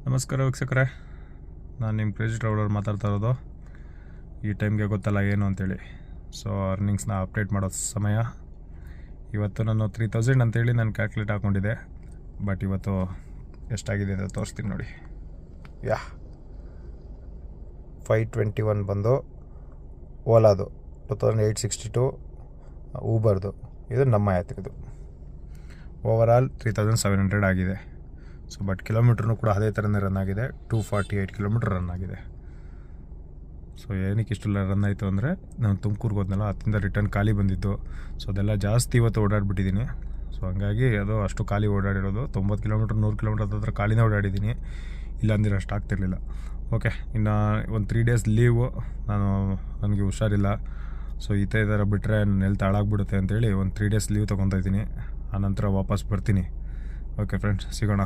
ನಮಸ್ಕಾರ ವೀಕ್ಷಕರೇ, ನಾನು ನಿಮ್ಮ ಕ್ರೇಜಿ ಟ್ರಾವೆಲರ್ ಮಾತಾಡ್ತಾ ಇರೋದು. ಈ ಟೈಮ್ಗೆ ಗೊತ್ತಲ್ಲ ಏನು ಅಂತೇಳಿ. ಸೊ ಅರ್ನಿಂಗ್ಸ್ನ ಅಪ್ಡೇಟ್ ಮಾಡೋ ಸಮಯ. ಇವತ್ತು ನಾನು 3000 ಅಂತೇಳಿ ನಾನು ಕ್ಯಾಲ್ಕುಲೇಟ್ ಹಾಕ್ಕೊಂಡಿದ್ದೆ. ಬಟ್ ಇವತ್ತು ಎಷ್ಟಾಗಿದೆ ಅಂತ ತೋರಿಸ್ತೀನಿ ನೋಡಿ. 521 ಬಂದು ಓಲಾದು, 2862 ಊಬರ್ದು. ಇದು ನಮ್ಮ ಯಾತ್ರಿದು. ಓವರಾಲ್ 3700 ಆಗಿದೆ. ಸೊ ಬಟ್ ಕಿಲೋಮೀಟ್ರೂ ಕೂಡ ಅದೇ ಥರನೇ ರನ್ ಆಗಿದೆ. 248 ಕಿಲೋಮೀಟ್ರ್ ರನ್ ಆಗಿದೆ. ಸೊ ಏನಕ್ಕೆ ಇಷ್ಟೆಲ್ಲ ರನ್ ಆಯಿತು ಅಂದರೆ, ನಾನು ತುಮಕೂರ್ಗೆ ಹೋದ್ನಲ್ಲ, ಹತ್ತಿಂದ ರಿಟರ್ನ್ ಖಾಲಿ ಬಂದಿತ್ತು. ಸೊ ಅದೆಲ್ಲ ಜಾಸ್ತಿ ಇವತ್ತು ಓಡಾಡ್ಬಿಟ್ಟಿದ್ದೀನಿ. ಸೊ ಹಂಗಾಗಿ ಅದು ಅಷ್ಟು ಖಾಲಿ ಓಡಾಡಿರೋದು. 90 ಕಿಲೋಮೀಟ್ರ್ 100 ಕಿಲೋಮೀಟ್ರ್ ಹತ್ರ ಖಾಲಿನೇ ಓಡಾಡಿದ್ದೀನಿ. ಇಲ್ಲಾಂದ್ರೆ ಅಷ್ಟು ಆಗ್ತಿರ್ಲಿಲ್ಲ. ಓಕೆ, ಇನ್ನು ಒಂದು 3 ಡೇಸ್ ಲೀವು. ನನಗೆ ಹುಷಾರಿಲ್ಲ. ಸೊ ಈ ಥರ ಬಿಟ್ಟರೆ ನನ್ನ ಹೆಲ್ತ್ ಹಾಳಾಗ್ಬಿಡುತ್ತೆ ಅಂತೇಳಿ ಒಂದು 3 ಡೇಸ್ ಲೀವ್ ತೊಗೊತಾ ಇದ್ದೀನಿ. ಆನಂತರ ವಾಪಸ್ ಬರ್ತೀನಿ. ಓಕೆ ಫ್ರೆಂಡ್ಸ್, ಸಿಗೋಣ.